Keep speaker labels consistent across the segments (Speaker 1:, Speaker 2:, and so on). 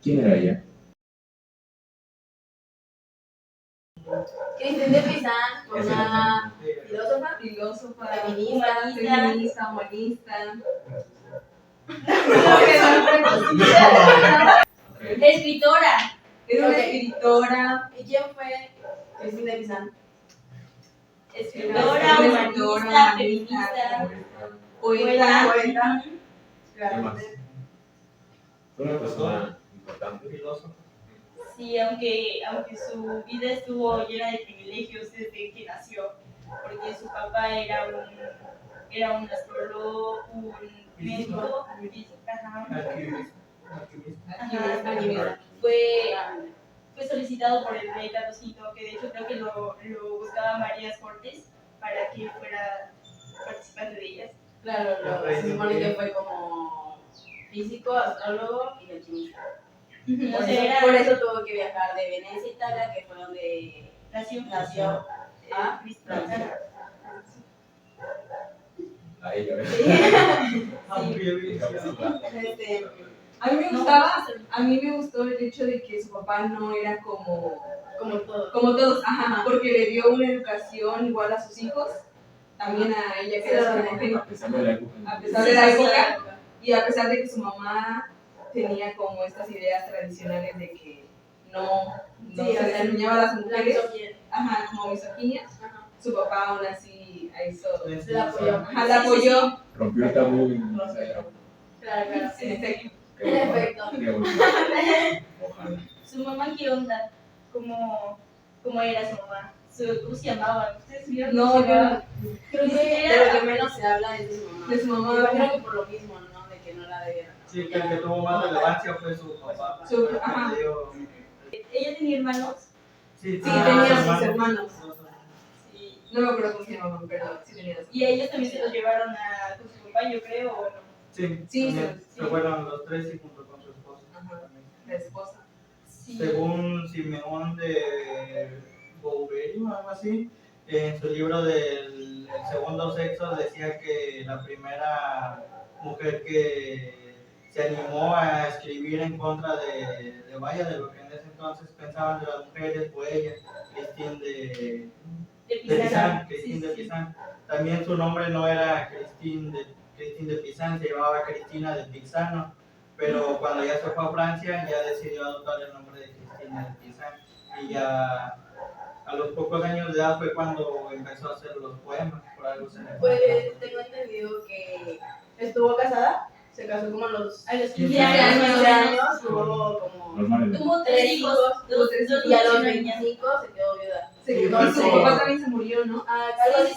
Speaker 1: ¿Quién era ella?
Speaker 2: Christine de Pizan, una filósofa, feminista, humanista.
Speaker 3: Escritora.
Speaker 2: Era una escritora. ¿Y quién fue Christine de Pizan?
Speaker 3: Escritora, humanista, feminista,
Speaker 2: Poeta.
Speaker 1: ¿Qué más? Fue una persona importante.
Speaker 4: Filósofo.
Speaker 3: Sí, aunque su vida estuvo llena de privilegios desde que nació, porque su papá era un astrólogo, un médico, fue solicitado por el rey Carlos V, que de hecho creo que lo buscaba María Cortés para que fuera participante de ellas.
Speaker 2: Claro, se supone que fue como físico, astrólogo y alquimista. Por eso tuvo que viajar de Venecia, Italia, que fue donde nació a Francia.
Speaker 1: A ella, ¿ves?
Speaker 5: A mí me gustó el hecho de que su papá no era como
Speaker 2: todos,
Speaker 5: porque le dio una educación igual a sus hijos, también a ella que era su mujer,
Speaker 1: A pesar de la época.
Speaker 5: a pesar de la época, y a pesar de que su mamá tenía como estas ideas tradicionales de que no se les enseñaba a las mujeres, como misoginia, su papá aún así hizo, la apoyó.
Speaker 1: Rompió el tabú.
Speaker 2: Claro.
Speaker 1: En efecto. Ojalá.
Speaker 3: ¿Su mamá qué onda? ¿Cómo era su mamá? ¿Cómo se llamaba? ¿Ustedes vieron?
Speaker 5: No, yo
Speaker 2: creo que de lo que menos se habla es
Speaker 5: de su mamá.
Speaker 2: Yo creo que por lo mismo, ¿no? De que no la debieron.
Speaker 4: Sí, que el que tuvo más relevancia fue su papá.
Speaker 3: ¿Ella tenía hermanos?
Speaker 4: Sí,
Speaker 5: tenía sus hermanos.
Speaker 3: Sí.
Speaker 5: No me acuerdo cómo se llamaban, pero sí tenía sus.
Speaker 3: ¿Y ellos también se los llevaron con su papá, yo creo, o no?
Speaker 4: Sí, se fueron los tres y junto con su esposa.
Speaker 5: La esposa.
Speaker 3: Sí.
Speaker 4: Según Simeón de Beauvoir o algo así, en su libro del El segundo sexo decía que la primera mujer que se animó a escribir en contra de lo que en ese entonces pensaban de las mujeres fue ella, Christine de Pizan. También su nombre no era Christine de Pizan, se llamaba Cristina de Pizano, pero cuando ya se fue a Francia ya decidió adoptar el nombre de Cristina de Pizan y ya a los pocos años de edad fue cuando empezó a hacer los poemas, por algo se le
Speaker 2: Pues tengo entendido que estuvo casada, se casó como a los
Speaker 3: 15 años,
Speaker 2: tuvo 3 hijos, y a los 25 se quedó viuda.
Speaker 5: Y su papá también se murió, ¿no?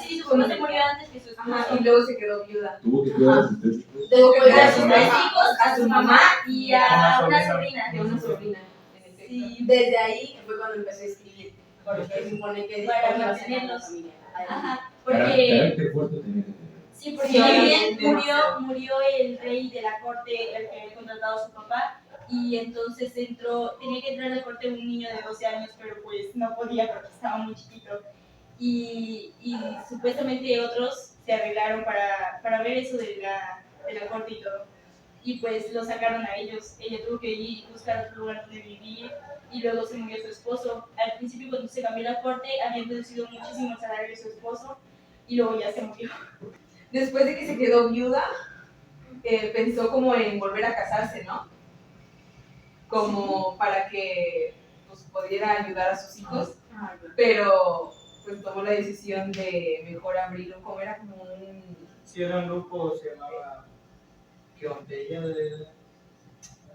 Speaker 3: Sí, su papá se murió antes que su esposa.
Speaker 5: Y luego se quedó viuda.
Speaker 1: Tuvo que cuidar a sus tres hijos.
Speaker 3: Tuvo que cuidar a sus 3 hijos, a su mamá y a una sobrina.
Speaker 2: Sí, desde ahí fue cuando empezó a escribir, porque se supone que
Speaker 3: para mantenerlos.
Speaker 1: Porque carácter fuerte tenía que tener.
Speaker 3: Sí, porque también murió el rey de la corte, el que había contratado a su papá, y entonces tenía que entrar a la corte un niño de 12 años, pero pues no podía porque estaba muy chiquito. Y supuestamente otros se arreglaron para ver eso de la corte y todo. Y pues lo sacaron a ellos. Ella tuvo que ir a buscar otro lugar donde vivir y luego se murió su esposo. Al principio cuando se cambió la corte habían reducido muchísimo el salario de su esposo y luego ya se murió.
Speaker 5: Después de que se quedó viuda, pensó como en volver a casarse, ¿no? Como para que pues, pudiera ayudar a sus hijos, pero pues tomó la decisión de mejor abrirlo, como era como un...
Speaker 4: Sí, era un grupo, se llamaba...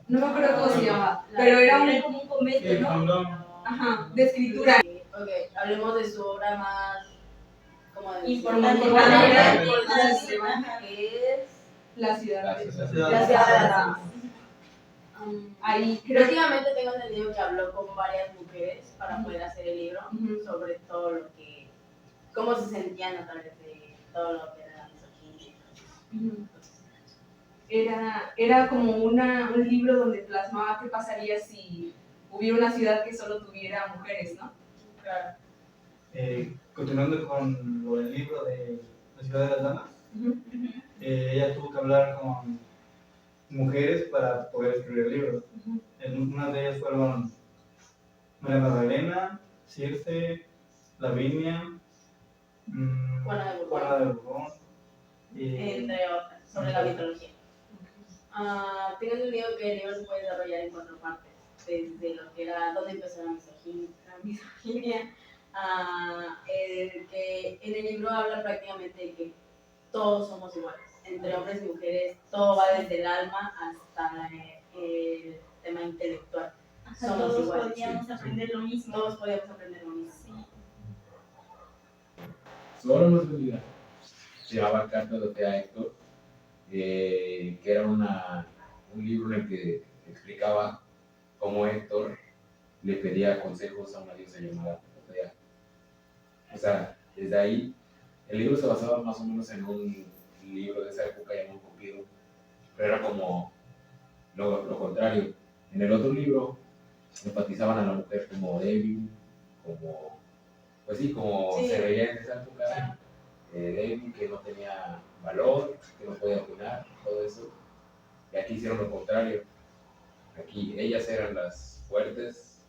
Speaker 5: No me acuerdo cómo se llamaba, pero era
Speaker 3: como un convento, ¿no?
Speaker 5: De escritura.
Speaker 2: Ok, hablemos de su obra más
Speaker 3: importante,
Speaker 2: que es
Speaker 5: La ciudad
Speaker 2: de las damas.
Speaker 5: Ahí creo que
Speaker 2: Últimamente tengo entendido que habló con varias mujeres para poder hacer el libro sobre todo lo que, cómo se sentían a través de todo lo que era la misoginia.
Speaker 5: Era como un libro donde plasmaba qué pasaría si hubiera una ciudad que solo tuviera mujeres, ¿no?
Speaker 2: Claro.
Speaker 6: Continuando con lo del libro de La ciudad de las damas, ella tuvo que hablar con mujeres para poder escribir libros. Unas de ellas fueron María Magdalena, Circe, Lavinia, Juana de Borbón, y
Speaker 2: Entre otras, sobre la mitología. Tengo entendido que el libro se puede desarrollar en 4 partes, desde lo que era dónde empezó la misoginia, que en el libro habla prácticamente de que todos somos iguales, entre hombres y mujeres, todo va desde el alma hasta el tema intelectual. Somos
Speaker 3: Todos
Speaker 2: iguales,
Speaker 3: podíamos aprender lo mismo.
Speaker 2: Todos podíamos aprender lo mismo.
Speaker 3: Sí.
Speaker 1: Su obra más vendida se llamaba Carta de Otea a Héctor, que era un libro en el que explicaba cómo Héctor le pedía consejos a una diosa llamada Otea. O sea, desde ahí, el libro se basaba más o menos en un libro de esa época llamado Cupido, pero era como lo contrario. En el otro libro enfatizaban a la mujer como débil, como, pues sí, como
Speaker 2: Sí.
Speaker 1: se veía en esa época, débil, que no tenía valor, que no podía opinar, todo eso. Y aquí hicieron lo contrario. Aquí ellas eran las fuertes,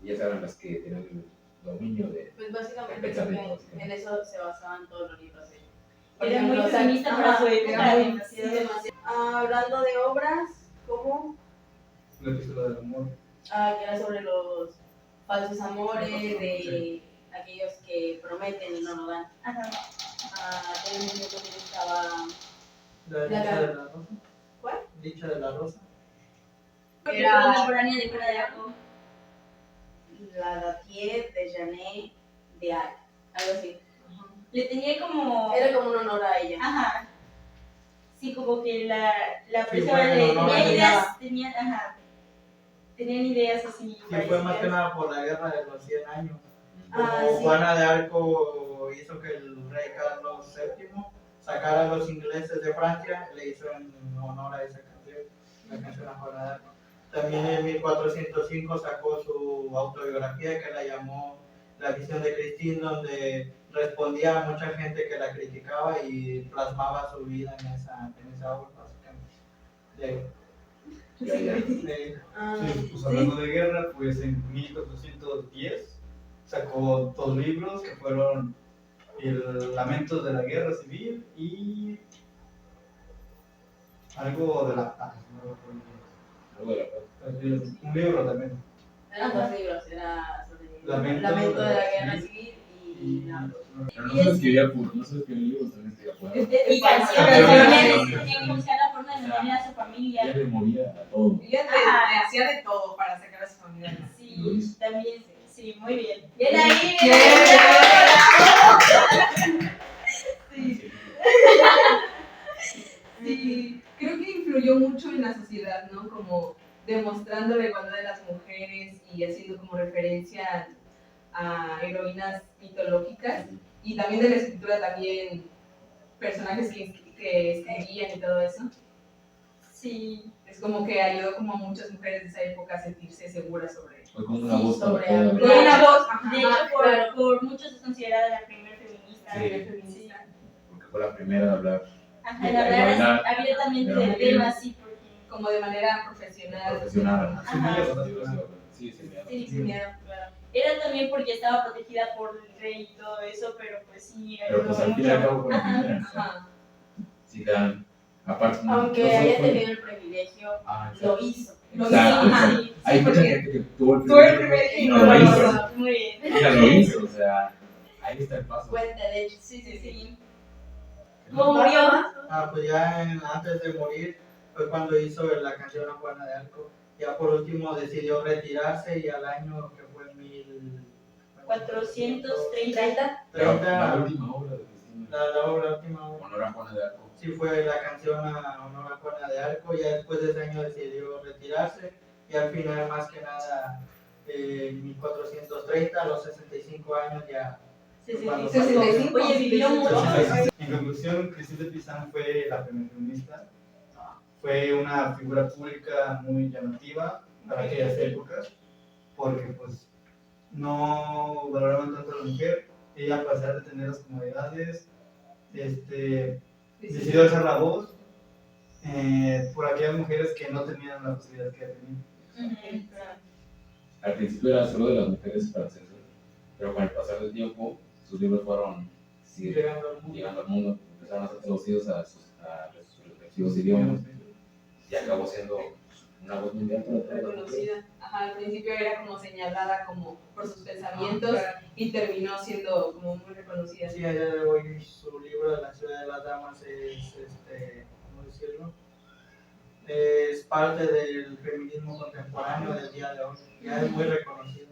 Speaker 1: ellas eran las que tenían el dominio de...
Speaker 2: Pues básicamente
Speaker 1: El pensamiento,
Speaker 2: creo que
Speaker 1: básicamente.
Speaker 2: en eso se basaban todos los libros.
Speaker 3: Era muy feminista
Speaker 2: ajá,
Speaker 3: para su época,
Speaker 2: era muy-
Speaker 3: demasiado.
Speaker 2: sí, demasiado. Hablando de obras, ¿cómo?
Speaker 6: la epístola del amor.
Speaker 2: Que era sobre los falsos amores, de aquellos que prometen y no lo dan.
Speaker 3: Ajá.
Speaker 2: También me acuerdo que estaba
Speaker 4: La dicha de la rosa.
Speaker 2: ¿Cuál?
Speaker 4: Dicha de la rosa.
Speaker 3: Era contemporánea de Juana de Arco.
Speaker 2: la Datier de Janet de Arc, algo así.
Speaker 3: Le tenía como...
Speaker 2: Era como un honor a ella.
Speaker 3: Aja. Sí, como que la
Speaker 4: Sí,
Speaker 3: persona
Speaker 4: fue en honor a
Speaker 3: tenía
Speaker 4: ella.
Speaker 3: ideas, tenían ideas así.
Speaker 4: Sí, fue más que nada por la guerra de los 100 años.
Speaker 2: Ah,
Speaker 4: Como
Speaker 2: sí.
Speaker 4: Juana de Arco hizo que el rey Carlos VII sacara a los ingleses de Francia, le hizo en honor a esa canción, la canción a Juana de Arco. También en 1405 sacó su autobiografía que la llamó La visión de Christine, donde respondía a mucha gente que la criticaba y plasmaba su vida en esa obra, básicamente.
Speaker 6: Sí, pues hablando de guerra, pues en 1410 sacó 2 libros que fueron El Lamentos de la Guerra Civil y algo de la paz. ¿No?
Speaker 1: Algo de la paz.
Speaker 6: Un libro también.
Speaker 2: Eran 2 libros, era sobre
Speaker 6: Lamento
Speaker 2: de la
Speaker 6: de-
Speaker 2: guerra
Speaker 6: sí.
Speaker 2: civil y
Speaker 6: Y
Speaker 1: Pero no solo escribía puro, no solo escribía libros, también escribía poemas.
Speaker 3: Y canciones,
Speaker 1: Canciones.
Speaker 3: tenía que buscar la forma de mantener a su
Speaker 1: Ella
Speaker 3: familia.
Speaker 1: le movía a todo.
Speaker 5: Ella
Speaker 3: Ajá.
Speaker 5: hacía de todo para sacar a su familia.
Speaker 1: Lo
Speaker 3: Sí,
Speaker 1: hizo.
Speaker 3: también, sí, muy bien. Bien ahí, bien
Speaker 5: Bien.
Speaker 3: ahí.
Speaker 5: Sí. Sí, creo que influyó mucho en la sociedad, ¿no? Como demostrando la igualdad de las mujeres y haciendo como referencia a heroínas mitológicas y también de la escritura también personajes que escribían y todo eso.
Speaker 3: Sí,
Speaker 5: Es como que ayudó como a muchas mujeres de esa época a sentirse seguras sobre
Speaker 1: Fue como una
Speaker 2: Sí,
Speaker 1: voz
Speaker 2: sobre
Speaker 1: para
Speaker 2: algo.
Speaker 1: toda
Speaker 3: de
Speaker 1: la-
Speaker 3: hecho,
Speaker 5: ajá,
Speaker 3: de hecho
Speaker 2: claro.
Speaker 3: por muchos es considerada la primera feminista.
Speaker 1: Sí.
Speaker 5: mujer feminista.
Speaker 1: porque fue la primera de hablar.
Speaker 3: Ajá,
Speaker 1: De
Speaker 3: en
Speaker 1: la
Speaker 3: hablar
Speaker 1: igualdad
Speaker 3: abiertamente
Speaker 1: de la
Speaker 3: del
Speaker 1: mujer.
Speaker 3: tema, sí, porque...
Speaker 5: Como de manera profesional.
Speaker 1: Profesional.
Speaker 6: Sin
Speaker 3: Ajá.
Speaker 6: miedo,
Speaker 1: Sí, sin miedo.
Speaker 3: Sí,
Speaker 2: sin miedo, claro.
Speaker 3: era también porque estaba protegida por el rey y todo eso, pero pues sí,
Speaker 1: Pero pues al fin y al cabo fue la
Speaker 3: Ajá.
Speaker 1: primera.
Speaker 5: Ajá.
Speaker 1: Sí, dan. Aparte, no
Speaker 2: Aunque
Speaker 1: solo
Speaker 2: haya
Speaker 1: fue-
Speaker 2: tenido el privilegio,
Speaker 1: Ah, exacto.
Speaker 2: lo hizo.
Speaker 1: Exacto.
Speaker 3: Ajá.
Speaker 1: Hay mucha
Speaker 5: porque
Speaker 1: gente que tuvo el
Speaker 5: tuvo el
Speaker 1: privilegio y
Speaker 5: privilegio
Speaker 1: no
Speaker 5: y no
Speaker 1: lo
Speaker 5: lo
Speaker 1: hizo.
Speaker 5: hizo.
Speaker 3: Muy bien.
Speaker 1: Ella lo hizo, o sea, ahí está el paso.
Speaker 2: Cuenta, de hecho.
Speaker 3: Sí, sí, sí.
Speaker 2: ¿Cómo murió?
Speaker 4: Pues ya antes de morir fue cuando hizo la canción a Juana de Arco. Ya por último decidió retirarse y al año que fue
Speaker 3: 430.
Speaker 1: La
Speaker 4: 30,
Speaker 1: última obra de Cristina.
Speaker 4: la última obra.
Speaker 1: Honor a Juana de Arco.
Speaker 4: Sí fue la canción a honor a Juana de Arco. Ya después de ese año decidió retirarse y al final más que nada en 1430 a los 65 años ya.
Speaker 3: Sí, sí,
Speaker 4: Cuando
Speaker 3: sí.
Speaker 5: 65.
Speaker 3: Oye, vivió mucho.
Speaker 6: En conclusión, Cristina de Pizán fue la primera feminista. Fue una figura pública muy llamativa para aquellas épocas, porque pues no valoraban tanto a la mujer. Ella, a pesar de tener las comodidades, decidió alzar la voz por aquellas mujeres que no tenían la posibilidad que ella tenía.
Speaker 1: Al principio era solo de las mujeres francesas, pero con el pasar del tiempo, sus libros fueron llegando al mundo, empezaron a ser traducidos a sus respectivos idiomas y acabó siendo una voz mundial para todas las mujeres.
Speaker 5: Reconocida. Ajá, al principio era como señalada como por sus pensamientos y terminó siendo como muy reconocida.
Speaker 4: Sí, a día de hoy su libro de La ciudad de las damas es, ¿cómo decirlo? Es parte del feminismo contemporáneo del día de hoy. Ya es muy reconocido.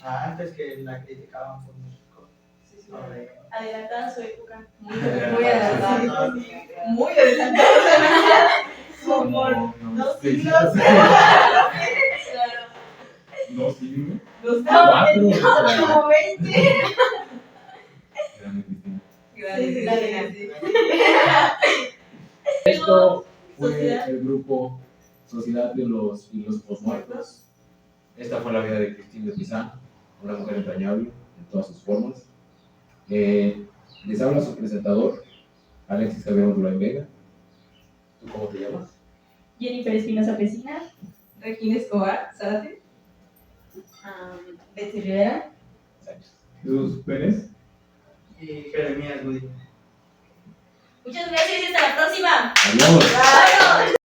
Speaker 4: Antes que la criticaban por muchas cosas.
Speaker 5: Sí, sí.
Speaker 3: Adelantada a su época.
Speaker 5: Muy adelantada. Muy adelantada.
Speaker 3: Como
Speaker 1: No,
Speaker 3: dos siglos.
Speaker 1: no, sí,
Speaker 5: Los
Speaker 1: cuatro.
Speaker 3: Como 20.
Speaker 1: Grande, Cristina.
Speaker 5: grandes.
Speaker 1: Esto fue
Speaker 3: Sociedad.
Speaker 1: el grupo Sociedad de los Posmuertos. Esta fue la vida de Christine de Pizan, una mujer entrañable en todas sus formas. Les habla su presentador, Alexis Javier Undulain Vega. ¿Tú cómo te llamas?
Speaker 3: Jennifer Espinosa Pesina.
Speaker 5: Regina Escobar, Zárate.
Speaker 2: Betsy Rivera.
Speaker 1: Sánchez.
Speaker 6: Jesús Pérez.
Speaker 4: Y Jeremías Gooding.
Speaker 3: Muchas gracias y hasta la próxima.
Speaker 1: Adiós.
Speaker 3: Adiós.